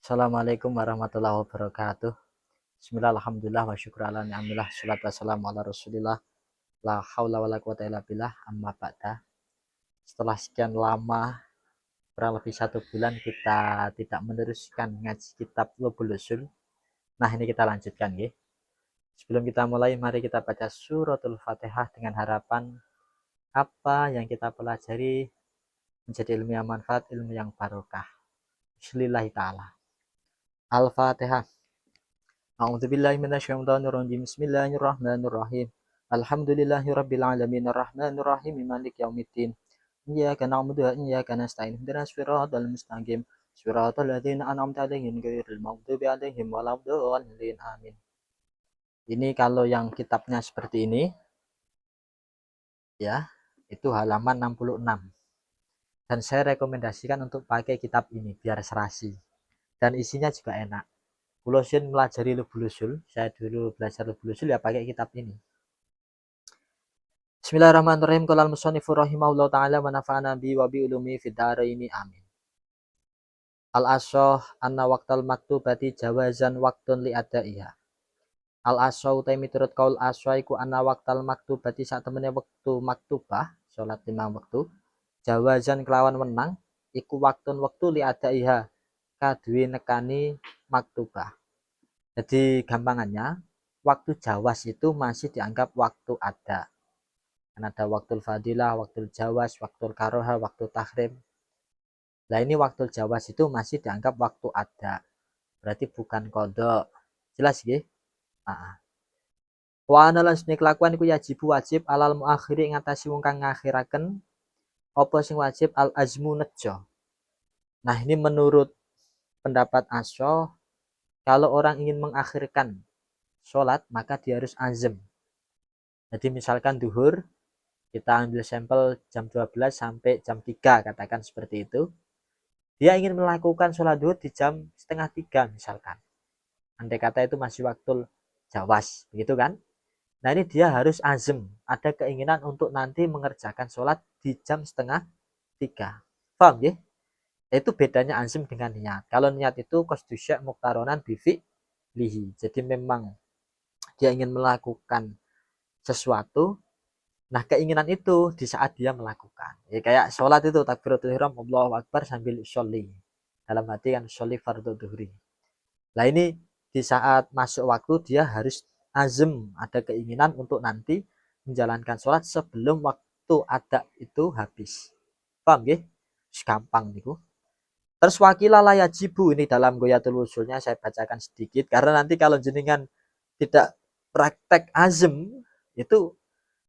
Assalamualaikum warahmatullahi wabarakatuh. Bismillah, alhamdulillah, wa syukurallah, ni'amillah, salatu wassalamu ala rasulillah, la hawla wa la quwata illa billah, amma ba'da. Setelah sekian lama, kurang lebih 1 bulan kita tidak meneruskan ngaji kitab Lubul Usul. Nah, ini kita lanjutkan ya. Sebelum kita mulai, mari kita baca suratul Fatihah dengan harapan apa yang kita pelajari menjadi ilmu yang manfaat, ilmu yang barokah. Bismillah ta'ala. Al-Fatihah. A'udzubillahi minasyaitonirrajim. Bismillahirrahmanirrahim. Alhamdulillahirabbil alamin arrahmanir rahim maliki yaumiddin. Iyyaka na'budu wa iyyaka nasta'in. Ihdinas siratal mustaqim. Siratal ladzina an'amta 'alaihim ghairil maghdubi 'alaihim waladdallin. Amin. Ini kalau yang kitabnya seperti ini ya, itu halaman 66. Dan saya rekomendasikan untuk pakai kitab ini biar serasi. Dan isinya juga enak. Kulosin melajari Lubul Usul, saya dulu belajar Lubul Usul ya pakai kitab ini. Bismillahirrahmanirrahim. Qala al-musannifu rahimahullahu taala wa nafa'ana bi wa bi ulumi fid dharaini amin. Al-ashah anna waqtal maktubati jawazan waqtun li adaiha. Al-ashah utai miturut kaul ashah iku anna waqtal maktubati sak temene wektu maktubah salat 5 wektu jawazan kelawan menang iku waktun wektu li adaiha kaduwe nekani maktubah. Jadi gampangannya waktu jawas itu masih dianggap waktu ada. Kan ada waktu fadilah, waktu jawas, waktu karoha, waktu tahrim. Nah ini waktu jawas itu masih dianggap waktu ada. Berarti bukan kodok. Jelas ya? Wa analan sini kelakuan iku wajib alal muakhiri ngatasi wong kang ngakhiraken apa sing wajib al azmu nejo. Nah ini menurut pendapat Asy-Syaikh, kalau orang ingin mengakhirkan sholat maka dia harus azm. Jadi misalkan duhur kita ambil sampel jam 12 sampai jam 3 katakan seperti itu. Dia ingin melakukan sholat duhur di jam setengah 3 misalkan. Andai kata itu masih waktu jawas, begitu kan? Nah ini dia harus azm, ada keinginan untuk nanti mengerjakan sholat di jam setengah 3. Paham ya? Itu bedanya azm dengan niat. Kalau niat itu qasdusya muktaronan bifi lihi. Jadi memang dia ingin melakukan sesuatu. Nah keinginan itu di saat dia melakukan. Ya kayak sholat itu takbiratul ihram Allahu Akbar sambil sholli. Dalam hati kan sholli fardhu dhuhri. Nah ini di saat masuk waktu dia harus azm, ada keinginan untuk nanti menjalankan sholat sebelum waktu ada itu habis. Paham ya? Gampang niku. Terus wakilah layajibu ini dalam Ghoyatul Usulnya saya bacakan sedikit karena nanti kalau jenengan tidak praktek azm itu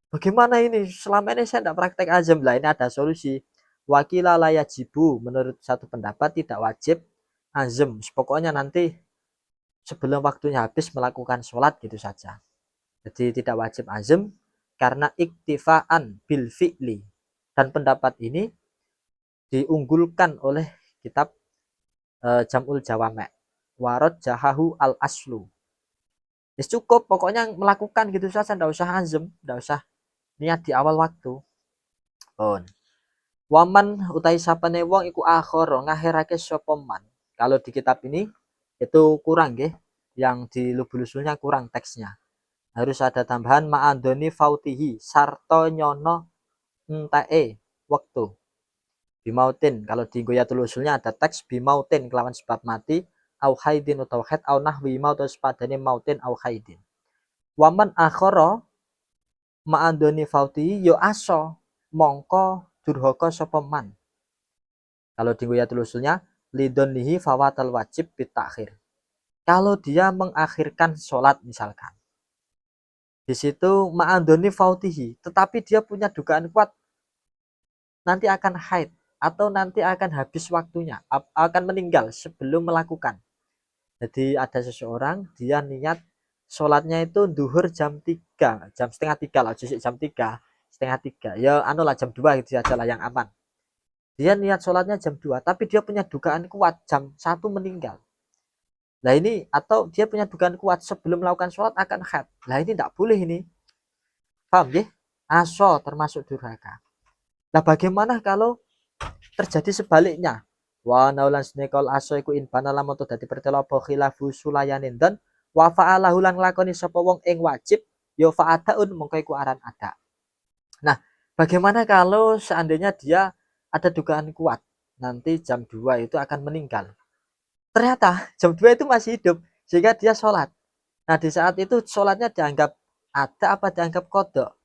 bagaimana ini? Selama ini saya tidak praktek azam. Lah ini ada solusi. Wakilah layajibu menurut satu pendapat tidak wajib azam. Pokoknya nanti sebelum waktunya habis melakukan sholat gitu saja. Jadi tidak wajib azam karena iktifaan bil fi'li. Dan pendapat ini diunggulkan oleh kitab Jam'ul Jawame'. Warad jahahu al aslu. Ya cukup pokoknya melakukan gitu saja, tidak usah azam, tidak usah niat di awal waktu. On. Waman utai sapane wong iku akhir ngakhirake sapa man. Kalau di kitab ini itu kurang nggih. Yang di Lubul Usulnya kurang teksnya. Harus ada tambahan ma'andoni fautihi sarto nyono entae waktu. Bimautin. Kalau di Ghoyatul Usulnya ada teks bimautin kelawan sebab mati au haidin utawa haid au nahwi maut atau sepadane mautin au haidin. Waman akhara ma'andoni fautihi yo aso mongko durhaka sapa man. Kalau di Ghoyatul Usulnya lidonihi fawatal wajib bitakhir. Kalau dia mengakhirkan sholat misalkan, di situ ma'andoni fautihi, tetapi dia punya dugaan kuat nanti akan haid atau nanti akan habis waktunya, akan meninggal sebelum melakukan. Jadi ada seseorang dia niat sholatnya itu duhur jam 3, jam setengah 3 lah, jam 3, setengah 3. Ya anu lah jam 2 gitu aja lah yang aman. Dia niat sholatnya jam 2, tapi dia punya dugaan kuat jam 1 meninggal. Nah ini atau dia punya dugaan kuat sebelum melakukan sholat akan haid. Nah ini tidak boleh ini. Paham ya? Aso termasuk durhaka. Nah bagaimana kalau terjadi sebaliknya? Wa naulan snekol aso iku in bana lamun dadi pertelo apa khilafu sulayanin dan wa fa'alahu lan nglakoni sapa wong ing wajib ya fa'adaun mongko iku aran ada. Nah, bagaimana kalau seandainya dia ada dugaan kuat nanti jam 2 itu akan meninggal. Ternyata jam 2 itu masih hidup sehingga dia sholat. Nah, di saat itu sholatnya dianggap ada apa dianggap kodok?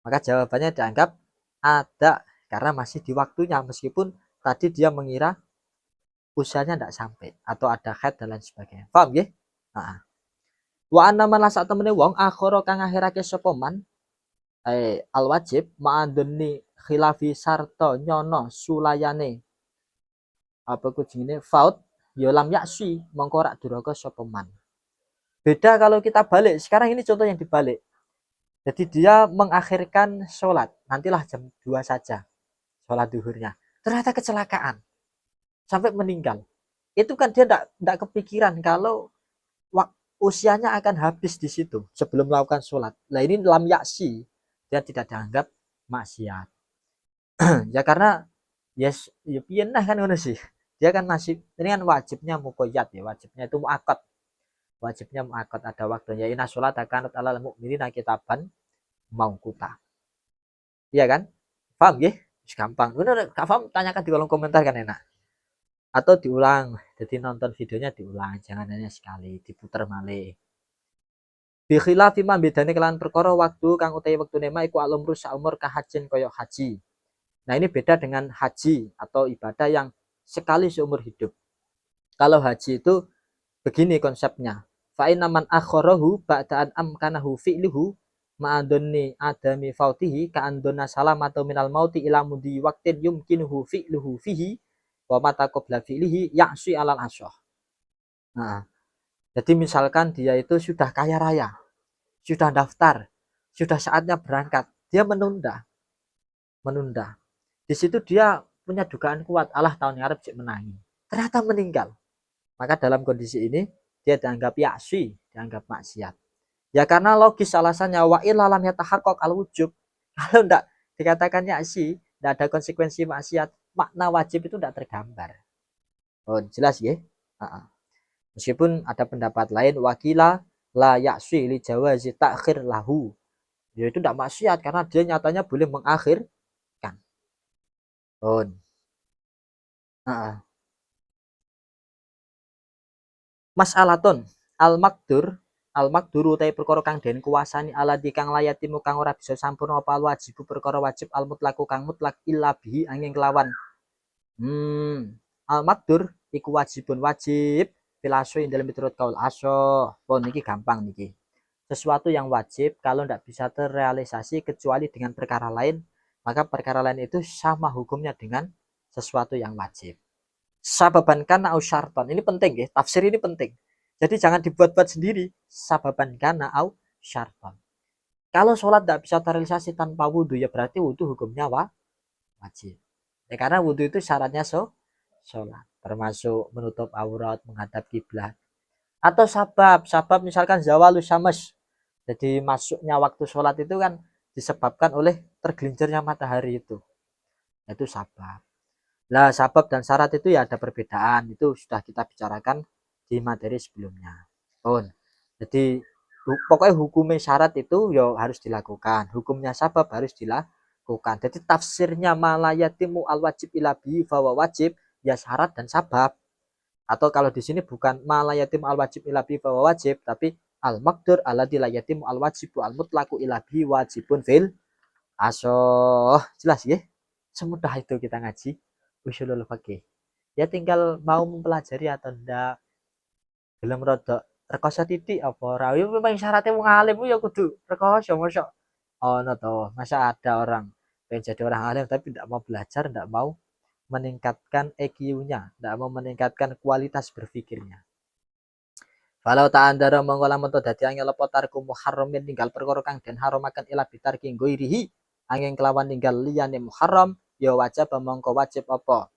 Maka jawabannya dianggap ada karena masih di waktunya meskipun tadi dia mengira usianya tidak sampai atau ada haid dan lain sebagainya. Paham ya? Nah. Wa anna man sak temene wong akhara kang akhirake sapa man al wajib ma'anduni khilafi sarta nyono sulayane apa ku jenenge faut ya lam yaksi mongko rak duraka sapa man. Beda kalau kita balik. Sekarang ini contoh yang dibalik. Jadi dia mengakhirkan sholat. Nantilah jam 2 saja. Sholat duhurnya. Ternyata kecelakaan. Sampai meninggal. Itu kan dia tidak kepikiran kalau usianya akan habis di situ. Sebelum melakukan sholat. Nah ini lam yaksi. Dia tidak dianggap maksiat. Ya karena yes, ya pienah kan ngono sih. Dia kan masih ini kan wajibnya muqayyad ya, wajibnya itu muakkad. Wajibnya muakkad ada waktunya. Inna sholat akan alal mu'minina kitaban mauquta. Iya kan? Paham ya? Gampang. Bener, gak paham tanyakan di kolom komentar kan enak. Atau diulang. Jadi nonton videonya diulang, jangan hanya sekali, diputar malih. Bi khilafi ma bedane kelan perkara waktu kang utawi wektune ma iku alumru saumur kahajin koyo haji. Nah, ini beda dengan haji atau ibadah yang sekali seumur hidup. Kalau haji itu begini konsepnya. Fa inna man akharahu ba'da an amkanahu fi'luhu ma'adunni adami fautihi ka'anduna salamatu minal mauti ila mudi waqtin yumkinuhu fi'luhu fihi wa mata qabla fi'lihi ya'si alal asyah. Nah, jadi misalkan dia itu sudah kaya raya, sudah daftar, sudah saatnya berangkat, dia menunda. Di situ dia punya dugaan kuat, Allah tahun ngarep cek menangi. Ternyata meninggal. Maka dalam kondisi ini dia dianggap ya'si, dianggap maksiat. Ya karena logis alasannya wa ilalam yatahaqqaq al wujub. Kalau enggak dikatakan ya'si, enggak ada konsekuensi maksiat, makna wajib itu enggak tergambar. Oh, jelas ya? Meskipun ada pendapat lain wakila la ya'si li jawazi ta'khir lahu. Ya itu enggak maksiat karena dia nyatanya boleh mengakhirkan. Oh. Mas'alatun al-makdur utai perkara kang den kuasani aladi kang layatimu kang ora bisa sampurna apa wajib perkara wajib al-mutlaku kang mutlak illa bihi angin kelawan. Al-makdur iku wajibun wajib filaso yang dalam miturut kaul aso. Oh niki gampang niki. Sesuatu yang wajib kalau tidak bisa terrealisasi kecuali dengan perkara lain, maka perkara lain itu sama hukumnya dengan sesuatu yang wajib. Sababan kana au syarton. Ini penting ya, tafsir ini penting. Jadi jangan dibuat-buat sendiri. Sababan kana au syarton. Kalau sholat tidak bisa terrealisasi tanpa wudhu, ya berarti wudhu hukumnya wajib. Ya, karena wudhu itu syaratnya sholat. Termasuk menutup aurat, menghadap kiblat. Atau sabab misalkan zawalus syams. Jadi masuknya waktu sholat itu kan disebabkan oleh tergelincirnya matahari itu. Itu sabab. Lah sabab dan syarat itu ya ada perbedaan, itu sudah kita bicarakan di materi sebelumnya. Jadi pokoknya hukumnya syarat itu ya harus dilakukan, hukumnya sabab harus dilakukan. Jadi tafsirnya malayatimu al wajib ilabi bahwa wajib ya syarat dan sabab. Atau kalau di sini bukan malayatimu al wajib ilabi bahwa wajib, tapi al makdur alladzi la yatimu al wajibu al mutlaku ilabi wajibun fil asoh. Jelas ya? Semudah itu kita ngaji usulul fikih. Ya tinggal mau mempelajari atau ndak. Belum rodok rekoso titik apa ora. Ya memang syaratnya wong alim ya kudu rekoso mosok. Ono to, masa ada orang pengen jadi orang alim tapi tidak mau belajar, tidak mau meningkatkan EQ-nya, tidak mau meningkatkan kualitas berpikirnya. Kalau tak andara mongko lamun to dadi angel apa tarku muharramin tinggal perkara kang den haramaken ila bitarki nggoirihi angin kelawan tinggal liyane muharram ya wajib mongko wajib apa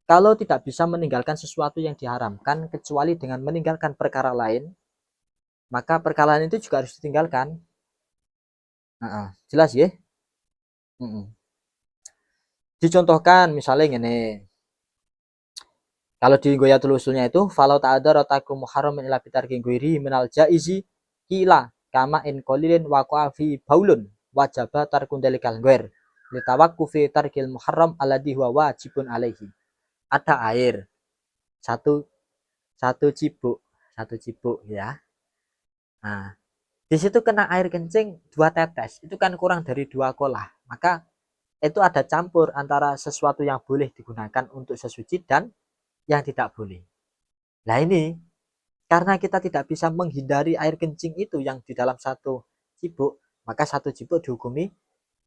Kalau tidak bisa meninggalkan sesuatu yang diharamkan kecuali dengan meninggalkan perkara lain, maka perkara lain itu juga harus ditinggalkan. Jelas ya? Dicontohkan misalnya ngene. Kalau di Goyatul Usulnya itu falau ta'adzara takum muharramin ila bitarki ghairi minal jaizi kila kama in qalilin waqa'a fi baulun wajaba tarkun dalikal ghair litawaqqufi tarkil muharram alladhi huwa wajibun alaihi. Ada air satu satu cibuk ya. Nah, di situ kena air kencing 2 tetes, itu kan kurang dari 2 kolah. Maka itu ada campur antara sesuatu yang boleh digunakan untuk sesuci dan yang tidak boleh. Nah ini karena kita tidak bisa menghindari air kencing itu yang di dalam satu cibuk, maka satu cibuk dihukumi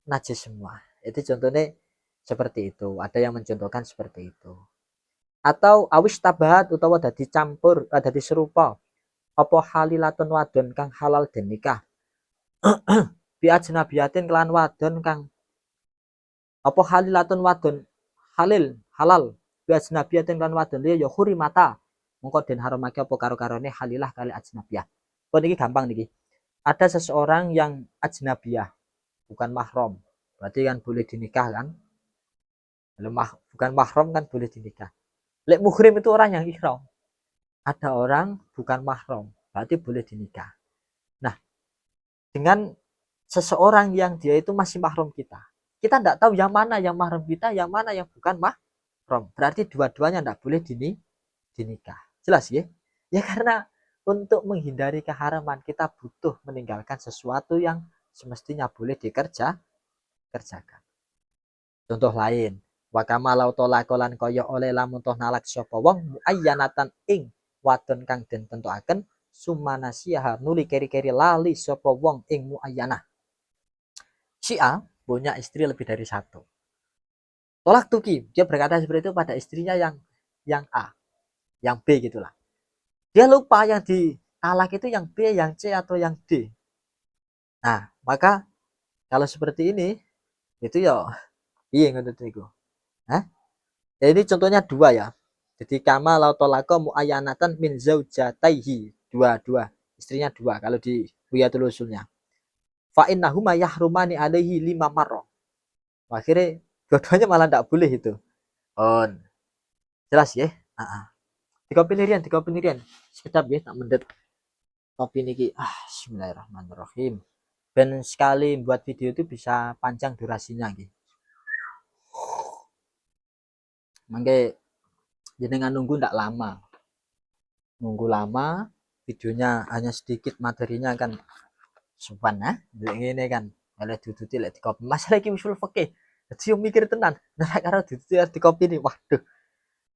najis semua. Itu contohnya seperti itu. Ada yang mencontohkan seperti itu. Atau awis tabahat utawa dadi campur, dadi serupa. Apa halilatun wadon kang halal den nikah. Bi ajnabiyatin kelan wadon kang apa halilatun wadon halal bi ajnabiyatin kelan wadon liya ya hurimata. Mengko den haramake apa karo-karone halilah kali ajnabiyah. Kok niki gampang niki. Ada seseorang yang ajnabiyah, bukan mahram. Berarti kan boleh dinikah kan? Bukan mahram kan boleh dinikah. Lek muhrim itu orang yang ihram. Ada orang bukan mahram, berarti boleh dinikah. Nah, dengan seseorang yang dia itu masih mahram kita. Kita tidak tahu yang mana yang mahram kita, yang mana yang bukan mahram. Berarti dua-duanya tidak boleh dinikah. Jelas ya? Ya karena untuk menghindari keharaman kita butuh meninggalkan sesuatu yang semestinya boleh kerjakan. Contoh lain, wa kama law tolakolan kaya oleh lamun toh nalak sapa wong muayyanatan ing wadon kang den tentuaken sumanasiha nuli keri-keri lali sapa wong ing muayyanah. Si A punya istri lebih dari satu. Tolak tuki, dia berkata seperti itu pada istrinya yang A, yang B gitulah. Dia lupa yang di talak itu yang B, yang C atau yang D. Nah, maka kalau seperti ini itu ya iya ngono niku. Hah? Ya ini contohnya dua ya. Jadi kama lautolako muayanatan min zaujataihi. Dua. Istrinya dua kalau di Wiyatul Usulnya. Fa innahuma yahrumani alaihi 5 marrah. Akhirnya dua-duanya malah tidak boleh itu. Oh, jelas ya? Heeh. Di kopi nirian. Sekedap ya tak mendet. Kopi niki. Bismillahirrahmanirrahim. Ben sekali buat video itu bisa panjang durasinya gitu. Mangke jenengan nunggu ndak lama. Nunggu lama, videonya hanya sedikit, materinya kan sopan nah ini kan oleh duduti lek di kopi masalah iki usul fikih jadi mikir tenan nah karo duduti di kopi nih waduh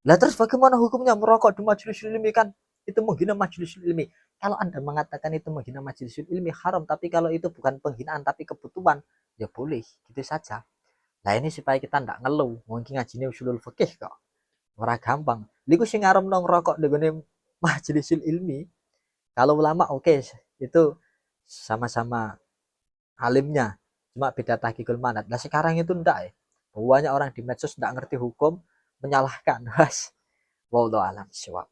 lah terus bagaimana hukumnya merokok di majelis ilmi kan itu menghina majelis ilmi kalau anda mengatakan itu menghina majelis ilmi haram tapi kalau itu bukan penghinaan tapi kebutuhan ya boleh gitu saja nah ini supaya kita ndak ngeluh mungkin ngajine usulul fikih kok ora gampang liku sing ngarep nong rokok dengan majelis ilmi kalau ulama oke itu sama-sama alimnya cuma beda tahqiqul manat. Nah sekarang itu enggak ya banyak orang di medsos enggak ngerti hukum menyalahkan was wallahu alam syawab.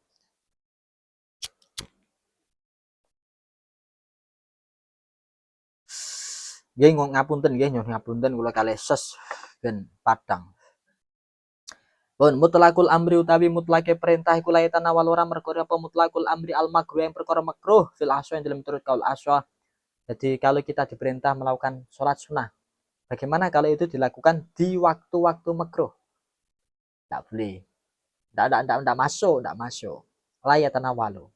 Nggih ngapunten nggih nyuwun ngapunten kula kalih ses ben padang. Pun mutlakul amri utawi mutlake perintah iku la tanawal ora mergo apa mutlakul amri al makruh yang perkara makruh fil aswa yang dalam turut kaul aswa. Jadi kalau kita diperintah melakukan sholat sunnah, bagaimana kalau itu dilakukan di waktu-waktu makruh? Tidak boleh. Tidak masuk. Layak tanawalu.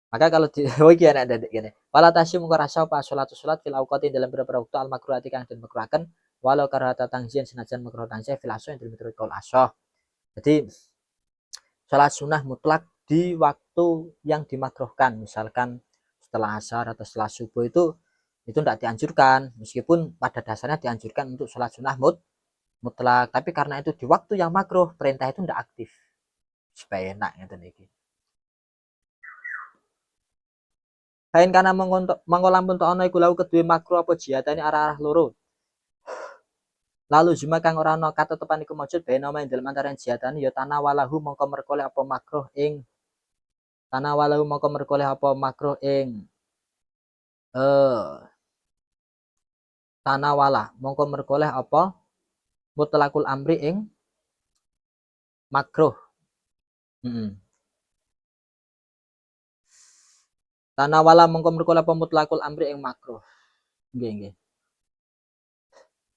Maka kalau di oh iki ana gini. Wala tasyum rasa apa salat fil auqati dalam beberapa waktu al makruhati kang den makruhaken walau karata tangjian senajan makruh tangjian fil asah dalam menurut kaul asah. Jadi salat sunnah mutlak di waktu yang dimakruhkan. Misalkan setelah asar atau setelah subuh itu tidak dianjurkan meskipun pada dasarnya dianjurkan untuk salat sunnah mutlak tapi karena itu di waktu yang makruh perintah itu tidak aktif supaya enak ngeten iki. Kain kana mangolampun to ana iku lau kedue makro apa jihadane arah-arah loro. Lalu juma kang ora ana katetepan iku maujud bena main dalem antaraning jihadane ya tanawalahu mongko merkoleh apa makruh ing tanawalahu mongko merkoleh apa makruh ing tanawala mongko merkoleh apa mutlaqul amri ing makruh. Tanawala mengko merko apa mutlaqul amri ing makruh. Nggih nggih.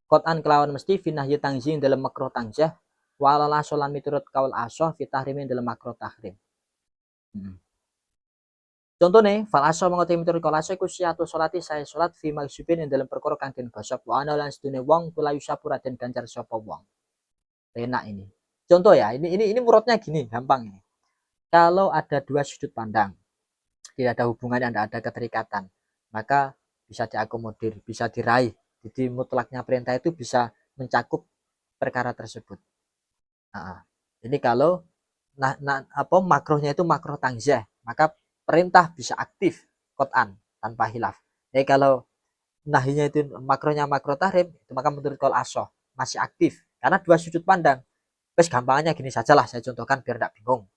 Qat'an kelawan mesti finahyi tangzih dalam makruh tangjah walala solan miturut kaul asoh fitahrimin dalam makruh tahrim. Contohnya, fal aso mengerti miturut kaul aso iku siyatu salati saya salat fi magsubin ing dalam perkara kang den gosok wa ana lan sedune wong tulayu sapura den ganjar sapa wong. Enak ini. Contoh ya, ini murodnya gini, gampang ini. Kalau ada dua sudut pandang, tidak ada hubungannya, tidak ada keterikatan, maka bisa diakomodir, bisa diraih. Jadi mutlaknya perintah itu bisa mencakup perkara tersebut. Nah, ini kalau makrohnya itu makroh tangzih, maka perintah bisa aktif qat'an tanpa hilaf. Kalau nahinya itu makrohnya makroh tahrim, itu maka menurut kaul asoh masih aktif karena dua sudut pandang. Terus gampangnya gini sajalah saya contohkan biar tidak bingung.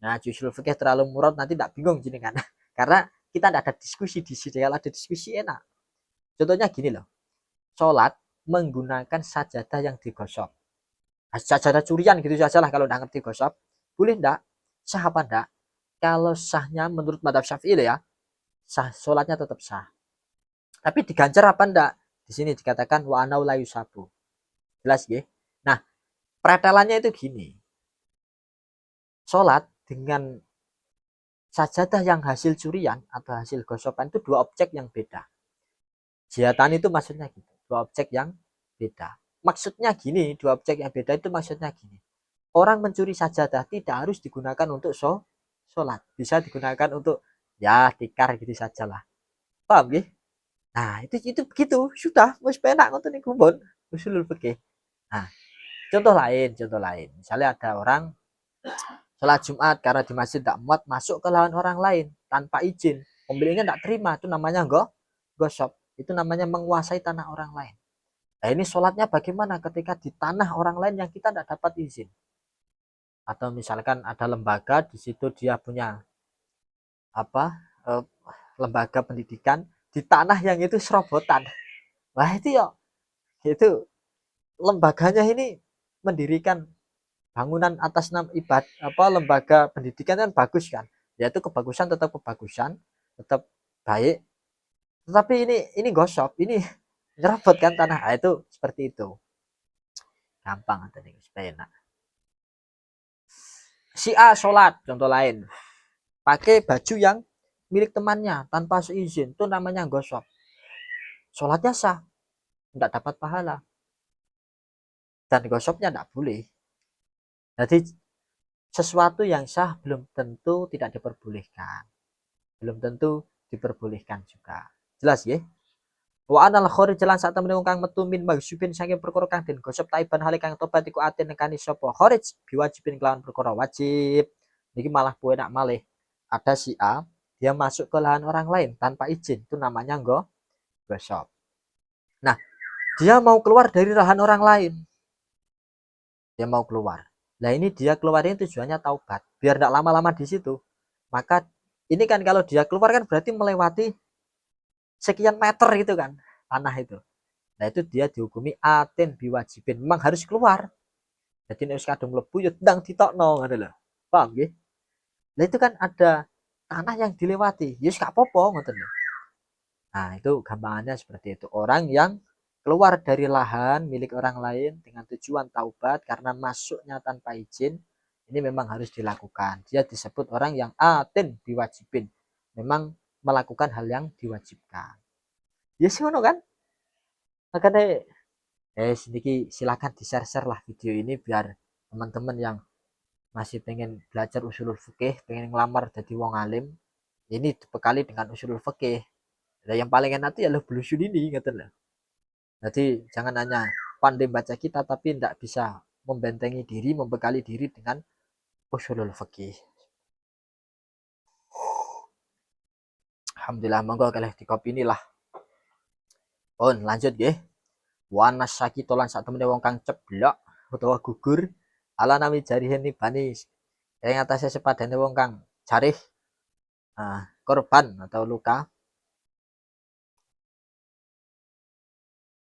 Nah, usul fikih terlalu murad nanti tidak bingung gini kan. Karena kita tidak ada diskusi di sini. Kalau ada diskusi enak. Contohnya gini loh. Sholat menggunakan sajadah yang digosok. Sajadah curian gitu saja lah kalau tidak ngerti gosok. Boleh enggak? Sah apa enggak? Kalau sahnya menurut madhab syafi'i ya, sah, sholatnya tetap sah. Tapi diganjar apa enggak? Di sini dikatakan wa anau la yusabu. Jelas ya? Nah, pretelannya itu gini. Sholat dengan sajadah yang hasil curian atau hasil gosokan itu dua objek yang beda. Jihatan itu maksudnya gitu, dua objek yang beda. Maksudnya gini, dua objek yang beda itu maksudnya gini. Orang mencuri sajadah tidak harus digunakan untuk sholat, bisa digunakan untuk ya tikar gitu sajalah. Paham ya? Nah, itu begitu, sudah, wis penak ngoten niku pun usulul fikih. Nah, contoh lain. Misalnya ada orang sholat Jumat karena di masjid tidak muat masuk ke lahan orang lain tanpa izin. Pemiliknya tidak terima, itu namanya gosok. Itu namanya menguasai tanah orang lain. Nah, ini sholatnya bagaimana ketika di tanah orang lain yang kita tidak dapat izin? Atau misalkan ada lembaga di situ dia punya lembaga pendidikan di tanah yang itu serobotan. Wah itu ya, itu lembaganya ini mendirikan bangunan atas nama lembaga pendidikan kan bagus kan, yaitu kebagusan tetap baik, tetapi ini gosok, ini nyerobot kan tanah. Nah, itu seperti itu, gampang tadi supaya enak. Si A sholat, contoh lain, pakai baju yang milik temannya tanpa seizin, itu namanya gosok. Sholatnya sah, tidak dapat pahala, dan gosoknya tidak boleh. Jadi sesuatu yang sah belum tentu tidak diperbolehkan, belum tentu diperbolehkan juga. Jelas ya? Wa anal khori jalan saat temen kang metu min magsubin saking perkara kang den gosok taiban hale kang tobat iku atin nekani sapa kharij biwajibin kelawan perkara wajib. Niki malah enak malih. Ada si A, dia masuk ke lahan orang lain tanpa izin, itu namanya gosok. Nah, dia mau keluar dari lahan orang lain. Dia mau keluar. Nah, ini dia keluarin tujuannya taubat, biar tidak lama-lama di situ. Maka ini kan kalau dia keluar kan berarti melewati sekian meter gitu kan tanah itu. Nah itu dia dihukumi aten biwajibin, memang harus keluar. Jadi nek kadung mlebu ya ndang ditokno ngono lho. Paham nggih? Nah itu kan ada tanah yang dilewati. Ya gak apa-apa ngoten lho. Nah, itu gampangannya seperti itu. Orang yang keluar dari lahan milik orang lain dengan tujuan taubat karena masuknya tanpa izin, ini memang harus dilakukan. Dia disebut orang yang aten biwajibin. Memang melakukan hal yang diwajibkan. Ya sih kan? Makanya sedikit silakan di-share lah video ini biar teman-teman yang masih pengen belajar usulul fikih, pengen ngelamar jadi wong alim, ini dibekali dengan usulul fikih. Nah, yang paling enak itu ya lo belusun ini gitu loh. Jadi jangan hanya pandai baca kita tapi tidak bisa membentengi diri, membekali diri dengan usulul fikih. Alhamdulillah, monggo kalih di kopi inilah. Oh, lanjut nggih. Wanas sakit lan sak temene wong kang ceblok utawa gugur ala nami jarihen bani yang atasnya sepadane wong kang jarih korban atau luka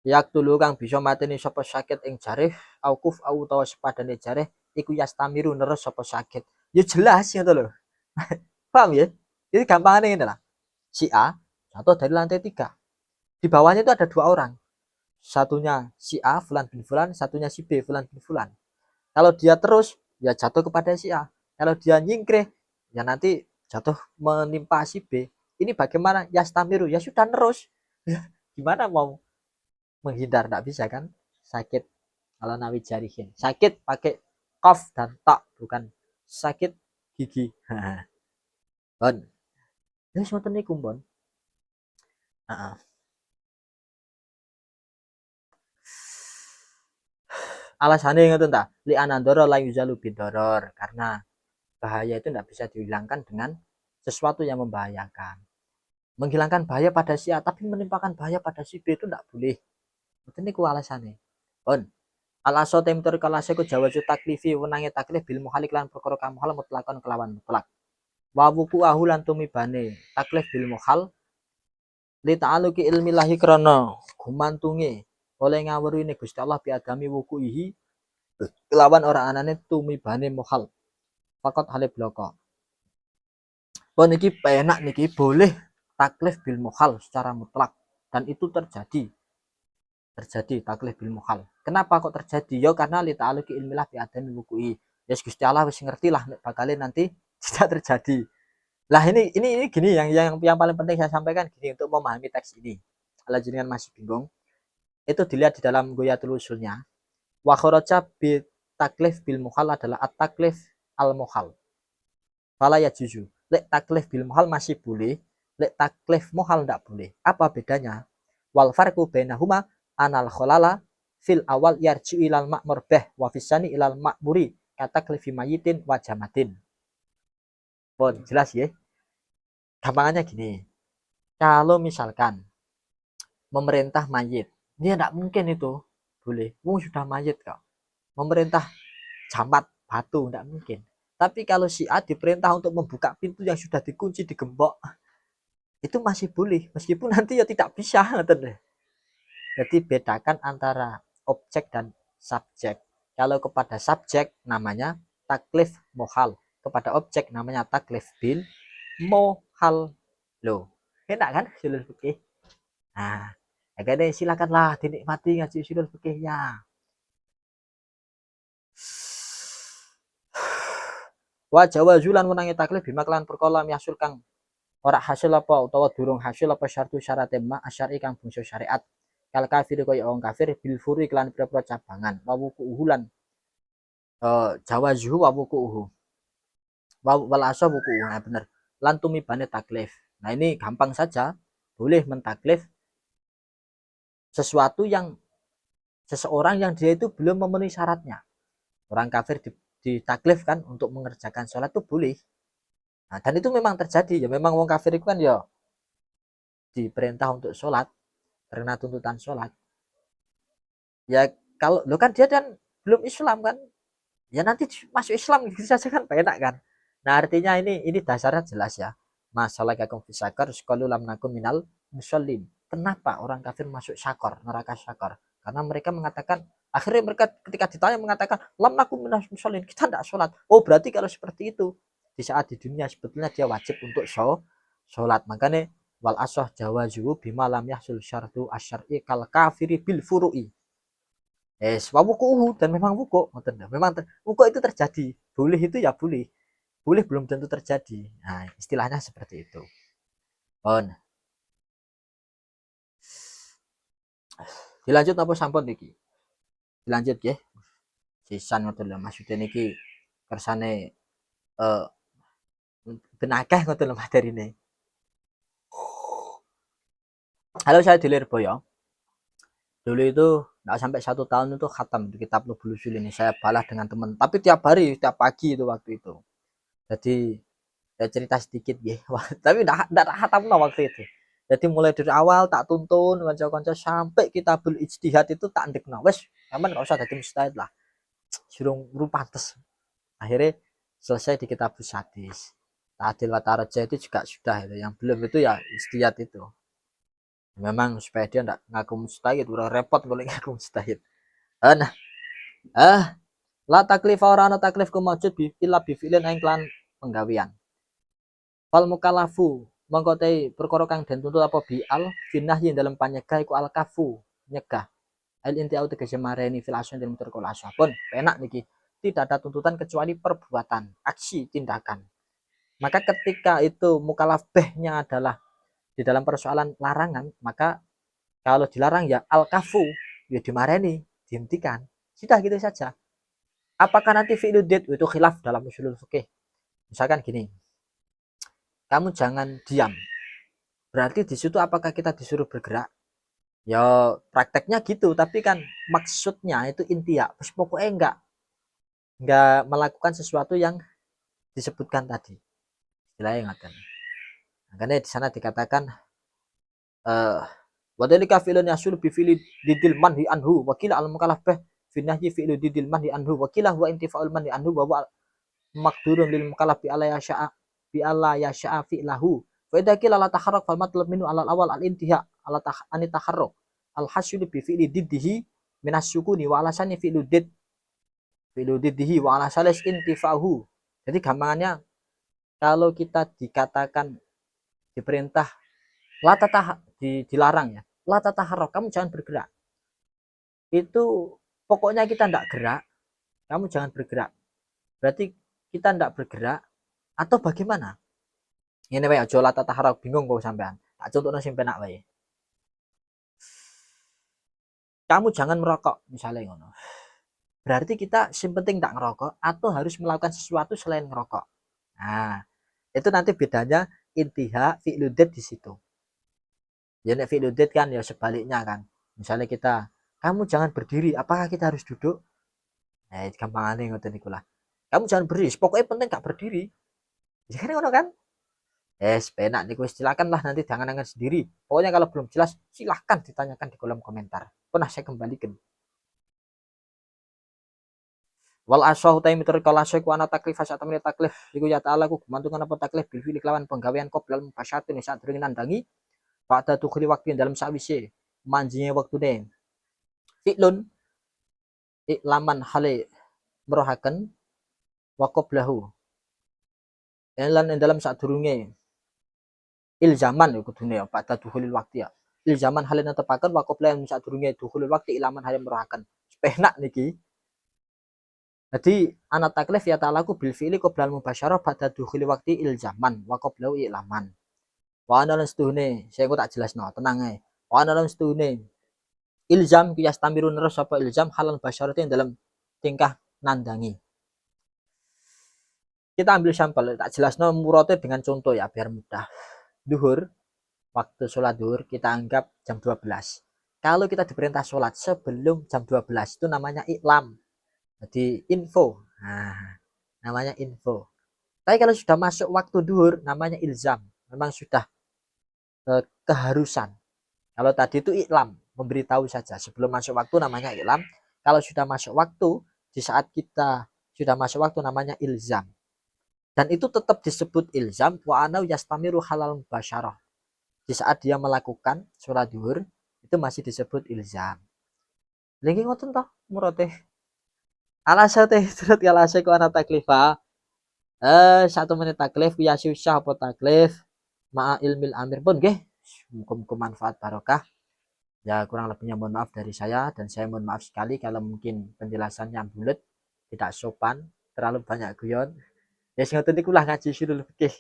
yak tulu kang bisa mateni sapa sakit ing jarih aukuf au utawa sepadane jarih iku yastamiru neres sapa sakit. Ya jelas ngono lho. Paham ya? Jadi gampangane ngene lah. Si A jatuh dari lantai 3. Di bawahnya itu ada 2 orang. Satunya si A Fulan bin Fulan, satunya si B Fulan bin Fulan. Kalau dia terus ya jatuh kepada si A. Kalau dia nyingkreh ya nanti jatuh menimpa si B. Ini bagaimana? Yastamiru ya sudah terus. Gimana mau menghindar? Tidak bisa kan? Sakit kalau nawi jarihin. Sakit pakai kof dan tak, bukan sakit gigi. Bon. Ya semua niku, Bon. Heeh. Alasannya ngoten ta, li anandoro la yuzalu bidoror, karena bahaya itu tidak bisa dihilangkan dengan sesuatu yang membahayakan. Menghilangkan bahaya pada si A tapi menimpakan bahaya pada si B itu tidak boleh. Itu niku alasannya. On. Al aso temtor kalase ku jawaju taklifi wenange taklif bil muhalik lan perkara kang muhal mutlakon kelawan mutlak. Wa wuku ahulan tumibane taklif bil muhal li ta'aluki ilmi lahi krana gumantunge oleh ngawruhine Gusti Allah bi adami wukuihi kelawan ora anane tumibane muhal. Fakot halib bloko. Pun niki penak niki boleh taklif bil muhal secara mutlak dan itu terjadi taklif bil muhal. Kenapa kok terjadi? Yo karena li ta'aluki ilmilah bi adami wuku'i. Ya Gusti Allah wis ngerti lah bakalnya nanti tidak terjadi. Lah ini gini yang paling penting saya sampaikan gini untuk memahami teks ini. Kalau jenengan masih bingung, itu dilihat di dalam Ghoyatul Usulnya. Wa kharaja bi taklif bil muhal adalah at-taklif al muhal. Fala ya juzu. Lek taklif bil muhal masih boleh, lek taklif muhal tidak boleh. Apa bedanya? Wal farqu bainahuma anal kholala fil awal yarji ilal ma'mur beh wa fisani ilal ma'muri kata klifi mayitin wa jamatin. Bon, jelas ya. Gampangannya gini. Kalau misalkan memerintah mayit, dia tidak mungkin itu boleh. Sudah mayit kok. Memerintah jambat batu tidak mungkin. Tapi kalau si A diperintah untuk membuka pintu yang sudah dikunci digembok, itu masih boleh meskipun nanti ya tidak bisa. Jadi bedakan antara objek dan subjek. Kalau kepada subjek namanya taklif mohal, kepada objek namanya taklif bil mohal. Loh, enak kan usul fikih? Nah, agak silakanlah dinikmati ngaji usul fikihnya. Wa jawazulan menangi taklif bima kelan perkala yasul kang ora hasil apa utawa durung hasil apa syartu syarat ma asyari kang bungsu syariat. Kal kafir kaya wong kafir bil furi kelan pira-pira cabangan wa wuku uhulan jawazuhu wa wuku uhu wal asah wuku uhu. Nah, bener lan tumibane taklif. Nah ini gampang saja boleh mentaklif sesuatu yang seseorang yang dia itu belum memenuhi syaratnya. Orang kafir ditaklif kan untuk mengerjakan sholat itu boleh. Nah, dan itu memang terjadi ya, memang wong kafir itu kan ya diperintah untuk sholat karena tuntutan sholat. Ya kalau lo kan dia dan belum Islam kan, ya nanti masuk Islam gitu saja kan enak kan. Nah artinya ini dasarnya jelas ya. Masalah kakum fisakar sekolah lam nakum minal muslim. Kenapa orang kafir masuk syakor, neraka syakor? Karena mereka mengatakan, akhirnya mereka ketika ditanya mengatakan lam nakum minal muslim, kita tidak sholat. Oh berarti kalau seperti itu di saat di dunia sebetulnya dia wajib untuk sholat. Makanya wal asoh jawazu bima lam yahsul syartu asyari kal kafiri bil furu'i. Wuku dan memang wuku, memang wuku itu terjadi. Boleh itu ya boleh, boleh belum tentu terjadi. Nah, istilahnya seperti itu. On. Dilanjut apa sampun niki? Dilanjut ya. Sisan ngoten lho maksudnya niki kersane eh benakeh ngoten lho materine. Halo saya Dilir Boyo. Dulu itu nggak sampai 1 tahun itu khatam di kitab Lubul Usul ini. Saya balas dengan teman. Tapi tiap hari, tiap pagi itu waktu itu. Jadi saya cerita sedikit ya. Tapi enggak khatam waktu itu. Jadi mulai dari awal tak tuntun kanca-kanca sampai kita ijtihad itu tak ndekno. Wes, aman enggak usah dadi mustahid lah. Surung pantes. Akhirnya selesai di kitab Hadis. Ta'dil wa Taraja itu juga sudah itu. Yang belum itu ya ijtihad itu. Memang supaya dia ndak ngaku mustahid, udah repot kalau ngaku mustahid. Nah, la taklif ora ana taklif ku maujud bi illa bi fi'lin ing lan penggawean. Fal mukallafu mongko te perkara kang den tuntut apa bi al finahyi dalam panyegah iku al kafu nyegah. Al intiau tegese mareni fil asun dan mutur kula pun penak niki. Tidak ada tuntutan kecuali perbuatan, aksi, tindakan. Maka ketika itu mukalafbehnya adalah di dalam persoalan larangan, maka kalau dilarang ya al kafu, ya dimareni, dihentikan. Sudah gitu saja. Apakah nanti fi'ludid itu khilaf dalam usulul fikih? Misalkan gini, kamu jangan diam. Berarti di situ apakah kita disuruh bergerak? Ya prakteknya gitu, tapi kan maksudnya itu intiak. Pokoknya enggak melakukan sesuatu yang disebutkan tadi. Istilahnya ngaten. Makanya di sana dikatakan wadhalika fi'lun yasul bi fi'li didil manhi anhu wa qila al mukallaf bih fi nahyi fi'lu didil manhi anhu wa qila huwa intifa'ul manhi anhu wa huwa maqdurun lil mukallaf bi alla yasha'a bi alla yasha'a fi'lahu fa idza qila la taharrak fal matlab minhu al awal al intiha ala an taharruk al hasil bi fi'li diddihi min as-sukuni wa alasani fi'lu diddihi wa ala salis intifa'hu. Jadi gampangannya kalau kita dikatakan diperintah dilarang ya, la tataharrak, kamu jangan bergerak, itu pokoknya kita tidak gerak, kamu jangan bergerak, berarti kita tidak bergerak atau bagaimana? Ini wae aja la tataharrak, bingung kok sampean, tak contohno sing penak wae. Kamu jangan merokok misalnya ngono, berarti kita sing penting tak ngerokok atau harus melakukan sesuatu selain ngerokok. Nah itu nanti bedanya intiha fi'ludid di situ. Ya nek fi'ludid kan ya sebaliknya kan, misalnya kita kamu jangan berdiri, apakah kita harus duduk? Gampangane ngoten niku lah. Kamu jangan berdiri, pokoknya penting gak berdiri. Ya kan ngono kan? Penak niku silakan lah nanti jangan sendiri. Pokoknya kalau belum jelas silahkan ditanyakan di kolom komentar. Pernah saya kembalikan. Wal asahu ta mitur kala ku ana taklif sak temene taklif iku ya ta'ala ku gumantungan apa taklif bil fi'li kelawan penggawean qoblal mubasyaratin sak durunge nandangi pada tukhli waktu dalam sawise manjinge waktune. Fi'lun iklaman hale merohaken wa qoblahu lan dalam sadurunge ilzaman ya kudune ya pada duhulil waktu ya ilzaman halina tepaken wa qobla yang sadurunge duhulil waktu ilaman hale merohaken penak niki. Jadi anak taklif ya ta'alaku bil fi'li qoblal mubasyarah pada duhulil waktu ilzaman wa qoblahu ilaman wa ana lan setuhune saya tak jelasno tenang ae wa ana lan setuhune ilzam ku yastamiru terus apa ilzam halal basyaratin dalam tingkah nandangi. Kita ambil sampel, tak jelas no murate dengan contoh ya biar mudah. Duhur, waktu sholat duhur kita anggap jam 12. Kalau kita diperintah sholat sebelum jam 12 itu namanya iklam. Jadi info. Nah, namanya info. Tapi kalau sudah masuk waktu duhur namanya ilzam. Memang sudah keharusan. Kalau tadi itu iklam, memberitahu saja. Sebelum masuk waktu namanya iklam. Kalau sudah masuk waktu, di saat kita sudah masuk waktu namanya ilzam. Dan itu tetap disebut ilzam wa anau yastamiru halal mubasyarah. Di saat dia melakukan sholat duhur itu masih disebut ilzam. Lagi ngoten toh murate. Alasa teh surat alasa ku ana taklifa. 1 menit taklif ya susah apa taklif ma'a ilmil amir pun nggih. Muga-muga manfaat barokah. Ya kurang lebihnya mohon maaf dari saya dan saya mohon maaf sekali kalau mungkin penjelasannya bulat, tidak sopan, terlalu banyak guyon. Ya sing ngoten niku lah ngaji usulul fikih.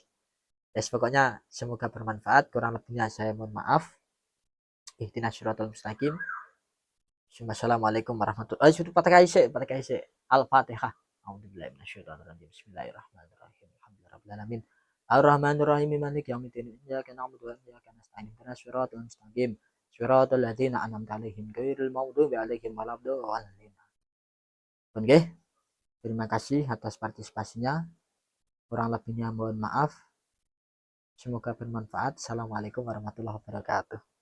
Pokoknya semoga bermanfaat, kurang lebihnya saya mohon maaf. Ihdinas siratal mustaqim. Assalamualaikum warahmatullahi wabarakatuh. Al-Fatihah. A'udzubillahi minasyaitonir rajim. Bismillahirrahmanirrahim. Alhamdulillahirabbil alamin. Ar-Rahmanir-Rahim maliki yaumiddin. Iyyaka na'budu wa iyyaka nasta'in. Ihdinas siratal mustaqim. Siratal ladzina an'amta 'alaihim ghairil maghdubi 'alaihim waladdallin. Oke. Terima kasih atas partisipasinya. Kurang lebihnya mohon maaf. Semoga bermanfaat. Assalamualaikum warahmatullahi wabarakatuh.